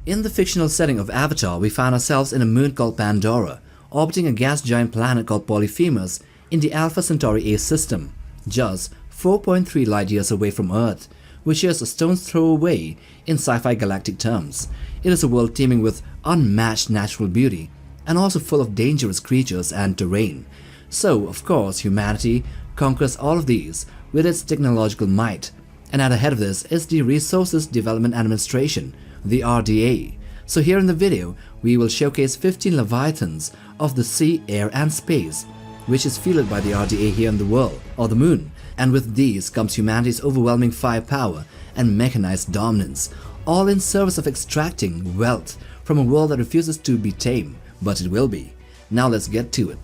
In the fictional setting of Avatar, we find ourselves in a moon called Pandora, orbiting a gas giant planet called Polyphemus in the Alpha Centauri A system, just 4.3 light years away from Earth, which is a stone's throw away in sci-fi galactic terms. It is a world teeming with unmatched natural beauty and also full of dangerous creatures and terrain. So, of course, humanity conquers all of these with its technological might. And at the head of this is the Resources Development Administration, the RDA. So here in the video, we will showcase 15 leviathans of the sea, air and space, which is fielded by the RDA here in the world, or the moon. And with these comes humanity's overwhelming firepower and mechanized dominance, all in service of extracting wealth from a world that refuses to be tamed, but it will be. Now let's get to it.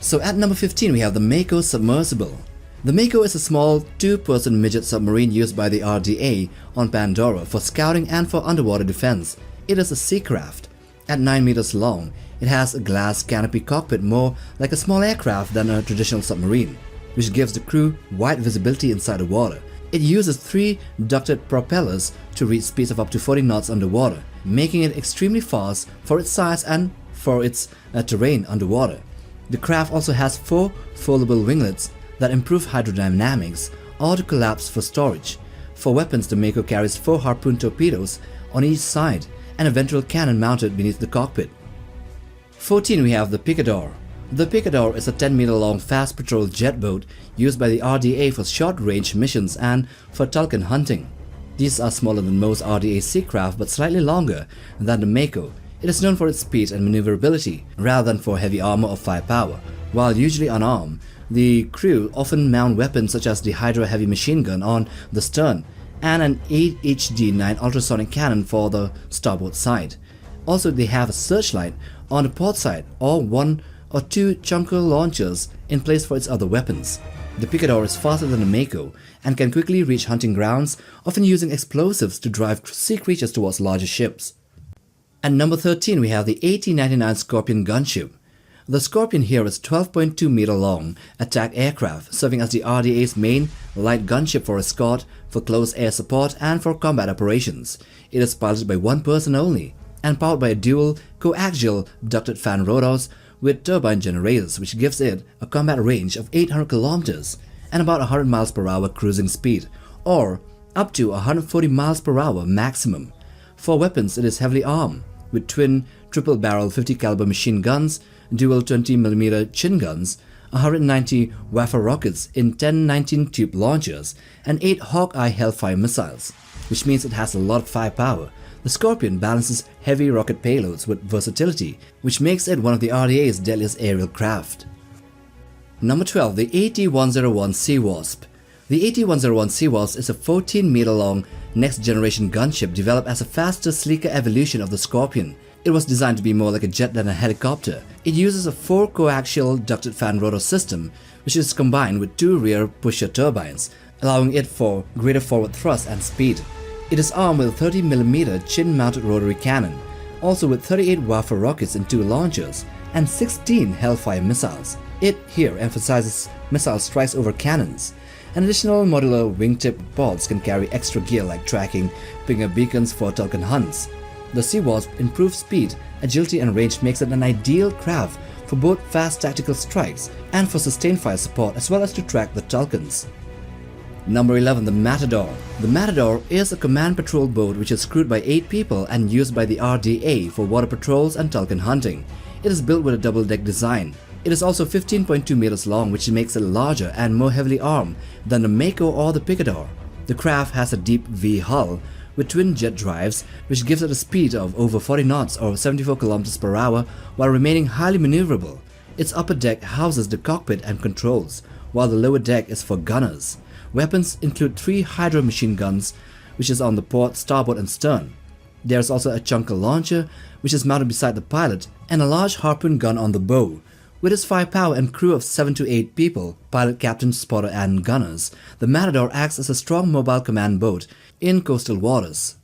So at number 15 we have the Mako submersible. The Mako is a small two-person midget submarine used by the RDA on Pandora for scouting and for underwater defense. It is a Seacraft. At 9 meters long, it has a glass canopy cockpit more like a small aircraft than a traditional submarine, which gives the crew wide visibility inside the water. It uses 3 ducted propellers to reach speeds of up to 40 knots underwater, making it extremely fast for its size and for its terrain underwater. The craft also has 4 foldable winglets that improve hydrodynamics or to collapse for storage. For weapons, the Mako carries 4 harpoon torpedoes on each side and a ventral cannon mounted beneath the cockpit. 14 we have the Picador. The Picador is a 10-meter-long fast patrol jet boat used by the RDA for short-range missions and for Tulkun hunting. These are smaller than most RDA seacraft but slightly longer than the Mako. It is known for its speed and maneuverability rather than for heavy armor or firepower. While usually unarmed, the crew often mount weapons such as the Hydra heavy machine gun on the stern and an 8 HD9 ultrasonic cannon for the starboard side. Also, they have a searchlight on the port side or 1 or 2 chunker launchers in place for its other weapons. The Picador is faster than the Mako and can quickly reach hunting grounds, often using explosives to drive sea creatures towards larger ships. At number 13 we have the 1899 Scorpion gunship. The Scorpion here is 12.2 meter long attack aircraft, serving as the RDA's main light gunship for escort, for close air support and for combat operations. It is piloted by 1 person only and powered by a dual coaxial ducted fan rotors with turbine generators, which gives it a combat range of 800 kilometers and about 100 miles per hour cruising speed, or up to 140 miles per hour maximum. For weapons, it is heavily armed with twin triple-barrel 50 caliber machine guns, dual 20mm chin guns, 190 Wafer rockets in 10-19 tube launchers, and 8 Hawkeye Hellfire missiles, which means it has a lot of firepower. The Scorpion balances heavy rocket payloads with versatility, which makes it one of the RDA's deadliest aerial craft. Number 12. The AT-101 Sea Wasp. The AT-101 Sea Wasp is a 14-meter-long next-generation gunship developed as a faster, sleeker evolution of the Scorpion. It was designed to be more like a jet than a helicopter. It uses a 4 coaxial ducted fan rotor system, which is combined with 2 rear pusher turbines, allowing it for greater forward thrust and speed. It is armed with a 30mm chin-mounted rotary cannon, also with 38 Wafer rockets in 2 launchers, and 16 Hellfire missiles. It here emphasizes missile strikes over cannons. And additional modular wingtip pods can carry extra gear like tracking, pinger beacons for Tulkun hunts. The Sea Wasp improves speed, agility and range, makes it an ideal craft for both fast tactical strikes and for sustained fire support, as well as to track the Tulkuns. Number 11. The Matador. The Matador is a command patrol boat which is crewed by 8 people and used by the RDA for water patrols and Tulkun hunting. It is built with a double-deck design. It is also 15.2 meters long, which makes it larger and more heavily armed than the Mako or the Picador. The craft has a deep V hull with twin jet drives, which gives it a speed of over 40 knots or 74 kilometers per hour while remaining highly maneuverable. Its upper deck houses the cockpit and controls, while the lower deck is for gunners. Weapons include 3 Hydra machine guns, which is on the port, starboard and stern. There is also a chunker launcher, which is mounted beside the pilot, and a large harpoon gun on the bow. With its firepower and crew of 7 to 8 people, pilot, captain, spotter and gunners, the Matador acts as a strong mobile command boat in coastal waters.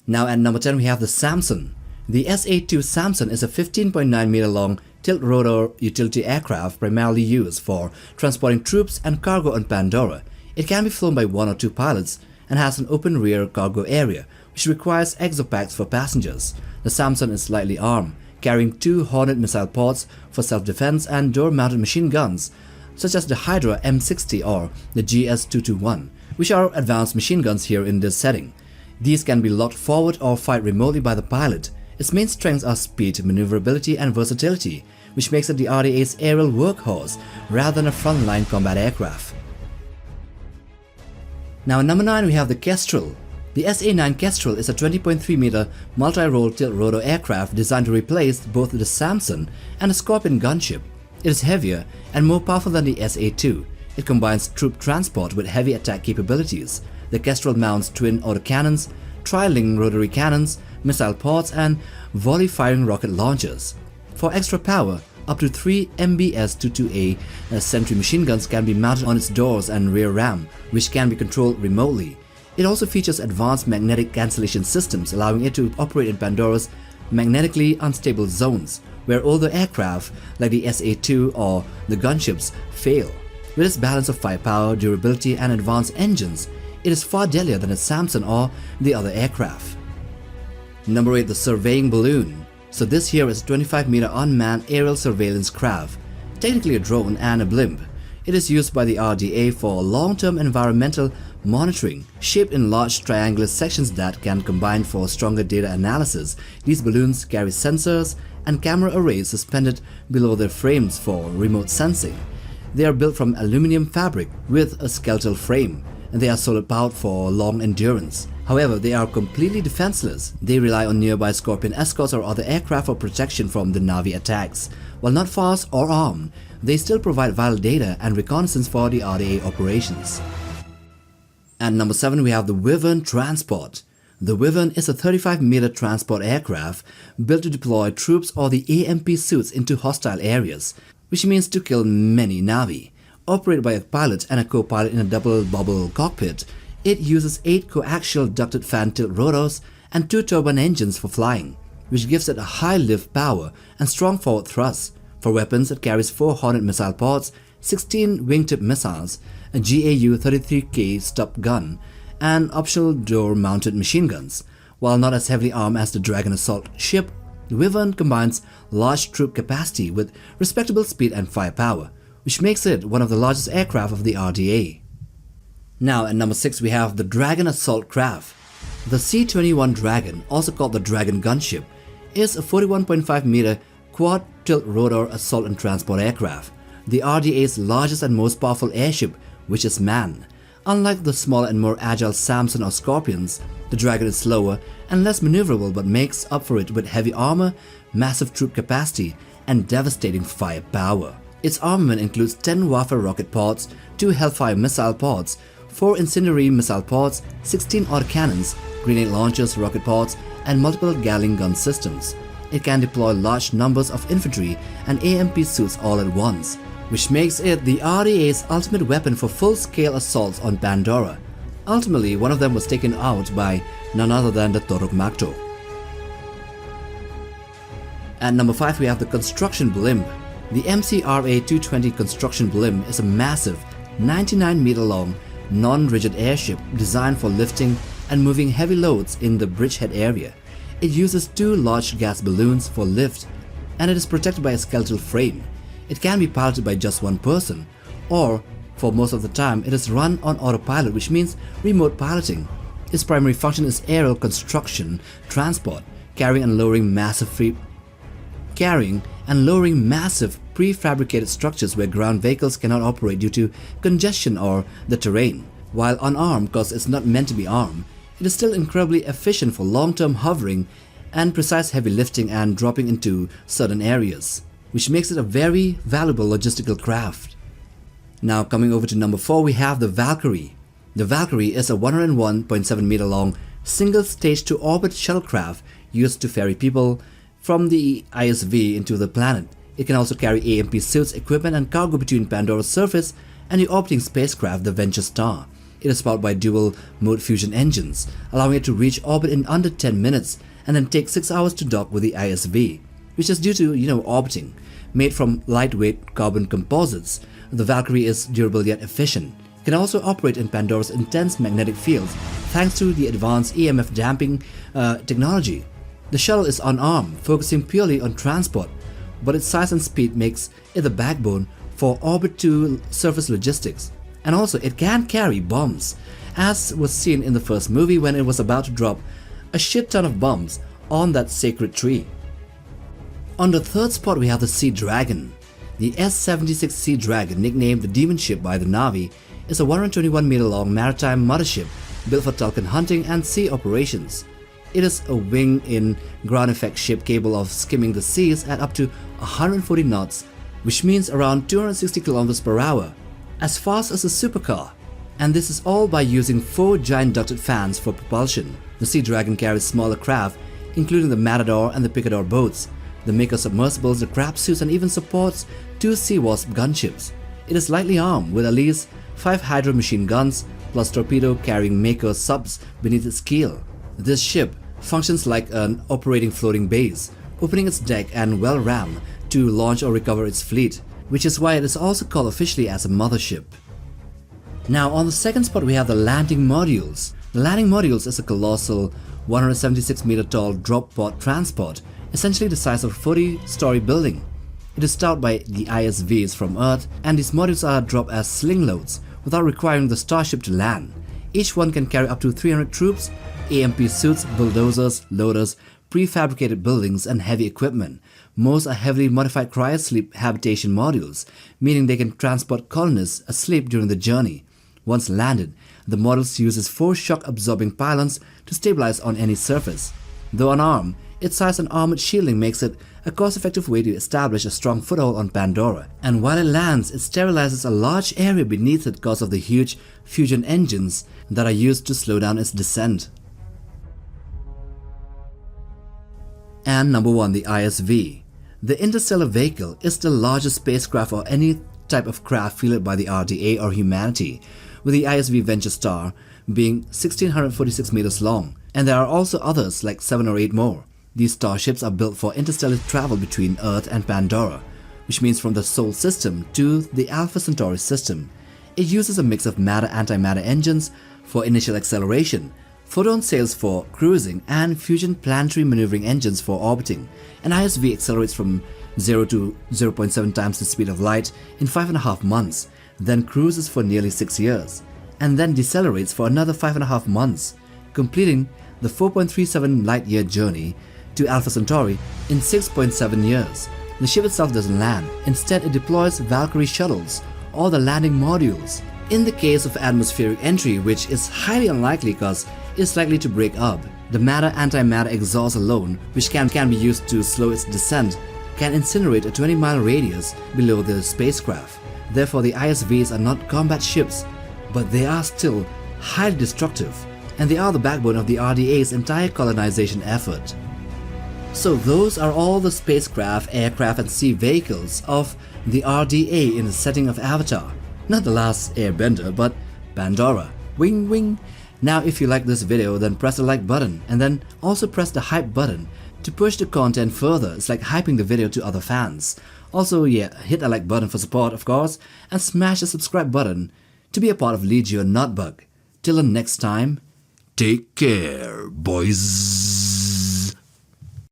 Now at number 10 we have the Samson. The SA-2 Samson is a 15.9 meter long tilt-rotor utility aircraft primarily used for transporting troops and cargo on Pandora. It can be flown by 1 or 2 pilots and has an open rear cargo area, which requires exopacks for passengers. The Samson is lightly armed, carrying 2 Hornet missile pods for self-defense and door-mounted machine guns, such as the Hydra M60 or the GS-221, which are advanced machine guns here in this setting. These can be locked forward or fired remotely by the pilot. Its main strengths are speed, maneuverability, and versatility, which makes it the RDA's aerial workhorse rather than a frontline combat aircraft. Now at number 9 we have the Kestrel. The SA-9 Kestrel is a 20.3-meter multi-role tilt-rotor aircraft designed to replace both the Samson and the Scorpion gunship. It is heavier and more powerful than the SA-2. It combines troop transport with heavy attack capabilities. The Kestrel mounts twin autocannons, tri-ling rotary cannons, missile pods, and volley-firing rocket launchers. For extra power, up to 3 MBS-22A Sentry machine guns can be mounted on its doors and rear ram, which can be controlled remotely. It also features advanced magnetic cancellation systems, allowing it to operate in Pandora's magnetically unstable zones, where older aircraft like the SA-2 or the gunships fail. With its balance of firepower, durability, and advanced engines, it is far deadlier than the Samson or the other aircraft. Number 8. The Surveying Balloon. So this here is a 25-meter unmanned aerial surveillance craft, technically a drone and a blimp. It is used by the RDA for long-term environmental monitoring. Shaped in large triangular sections that can combine for stronger data analysis, these balloons carry sensors and camera arrays suspended below their frames for remote sensing. They are built from aluminum fabric with a skeletal frame, and they are solar-powered for long endurance. However, they are completely defenseless. They rely on nearby Scorpion escorts or other aircraft for protection from the Na'vi attacks. While not fast or armed, they still provide vital data and reconnaissance for the RDA operations. At number 7 we have the Wyvern Transport. The Wyvern is a 35-meter transport aircraft built to deploy troops or the AMP suits into hostile areas, which means to kill many Na'vi. Operated by a pilot and a co-pilot in a double-bubble cockpit, it uses 8 coaxial ducted fan tilt rotors and 2 turbine engines for flying, which gives it a high lift power and strong forward thrust. For weapons, it carries 4 Hornet missile pods, 16 wingtip missiles, a GAU-33K stop gun, and optional door-mounted machine guns. While not as heavily armed as the Dragon assault ship, the Wyvern combines large troop capacity with respectable speed and firepower, which makes it one of the largest aircraft of the RDA. Now at number 6 we have the Dragon Assault Craft. The C-21 Dragon, also called the Dragon Gunship, is a 41.5-meter quad tilt-rotor assault and transport aircraft, the RDA's largest and most powerful airship, which is manned. Unlike the smaller and more agile Samson or Scorpions, the Dragon is slower and less maneuverable but makes up for it with heavy armor, massive troop capacity, and devastating firepower. Its armament includes 10 Waffe rocket pods, 2 Hellfire missile pods, 4 incendiary missile pods, 16 autocannons, grenade launchers, rocket pods, and multiple Gatling gun systems. It can deploy large numbers of infantry and AMP suits all at once, which makes it the RDA's ultimate weapon for full-scale assaults on Pandora. Ultimately, one of them was taken out by none other than the Toruk Makto. At number 5 we have the Construction Blimp. The MCRA-220 Construction Blimp is a massive, 99-meter-long, non-rigid airship designed for lifting and moving heavy loads in the bridgehead area. It uses 2 large gas balloons for lift, and it is protected by a skeletal frame. It can be piloted by just one person, or for most of the time it is run on autopilot, which means remote piloting. Its primary function is aerial construction, transport, carrying and lowering massive prefabricated structures where ground vehicles cannot operate due to congestion or the terrain. While unarmed because it's not meant to be armed, it is still incredibly efficient for long-term hovering and precise heavy lifting and dropping into certain areas, which makes it a very valuable logistical craft. Now coming over to number 4 we have the Valkyrie. The Valkyrie is a 101.7 meter long single-stage to orbit shuttlecraft used to ferry people from the ISV into the planet. It can also carry AMP suits, equipment, and cargo between Pandora's surface and the orbiting spacecraft, the Venture Star. It is powered by dual-mode fusion engines, allowing it to reach orbit in under 10 minutes and then take 6 hours to dock with the ISV, which is due to, orbiting. Made from lightweight carbon composites, the Valkyrie is durable yet efficient, can also operate in Pandora's intense magnetic fields thanks to the advanced EMF damping technology. The shuttle is unarmed, focusing purely on transport, but its size and speed makes it the backbone for orbit-to-surface logistics. And also, it can carry bombs, as was seen in the first movie when it was about to drop a shit ton of bombs on that sacred tree. On the third spot, we have the Sea Dragon. The S-76 Sea Dragon, nicknamed the Demon Ship by the Navy, is a 121-meter-long maritime mothership built for Tulkun hunting and sea operations. It is a wing-in ground-effect ship capable of skimming the seas at up to 140 knots, which means around 260 km per hour, as fast as a supercar. And this is all by using 4 giant ducted fans for propulsion. The Sea Dragon carries smaller craft, including the Matador and the Picador boats, the Mako submersibles, the crab suits, and even supports 2 Sea Wasp gunships. It is lightly armed with at least 5 Hydro machine guns, plus torpedo-carrying Mako subs beneath its keel. This ship functions like an operating floating base, opening its deck and well rammed to launch or recover its fleet, which is why it is also called officially as a mothership. Now on the second spot, we have the landing modules. The landing modules is a colossal 176 meter tall drop pod transport, essentially the size of a 40-story building. It is towed by the ISVs from Earth, and these modules are dropped as sling loads without requiring the starship to land. Each one can carry up to 300 troops, AMP suits, bulldozers, loaders, prefabricated buildings, and heavy equipment. Most are heavily modified cryosleep habitation modules, meaning they can transport colonists asleep during the journey. Once landed, the modules uses 4 shock-absorbing pylons to stabilize on any surface. Though unarmed, its size and armored shielding makes it a cost-effective way to establish a strong foothold on Pandora. And while it lands, it sterilizes a large area beneath it because of the huge fusion engines that are used to slow down its descent. And number 1, the ISV. The interstellar vehicle is the largest spacecraft or any type of craft fielded by the RDA or humanity, with the ISV Venture Star being 1646 meters long, and there are also others like 7 or 8 more. These starships are built for interstellar travel between Earth and Pandora, which means from the Sol system to the Alpha Centauri system. It uses a mix of matter-antimatter engines for initial acceleration, photon sails for cruising, and fusion planetary maneuvering engines for orbiting. An ISV accelerates from 0 to 0.7 times the speed of light in 5.5 months, then cruises for nearly 6 years, and then decelerates for another 5.5 months, completing the 4.37 light-year journey to Alpha Centauri in 6.7 years. The ship itself doesn't land. Instead, it deploys Valkyrie shuttles, or the landing modules. In the case of atmospheric entry, which is highly unlikely because it's likely to break up, the matter-antimatter exhaust alone, which can be used to slow its descent, can incinerate a 20-mile radius below the spacecraft. Therefore, the ISVs are not combat ships, but they are still highly destructive, and they are the backbone of the RDA's entire colonization effort. So those are all the spacecraft, aircraft, and sea vehicles of the RDA in the setting of Avatar. Not the last airbender, but Pandora. Wing wing. Now if you like this video, then press the like button, and then also press the hype button to push the content further. It's like hyping the video to other fans. Also, yeah, hit the like button for support, of course, and smash the subscribe button to be a part of Legio Notbug. Till the next time, take care, boys.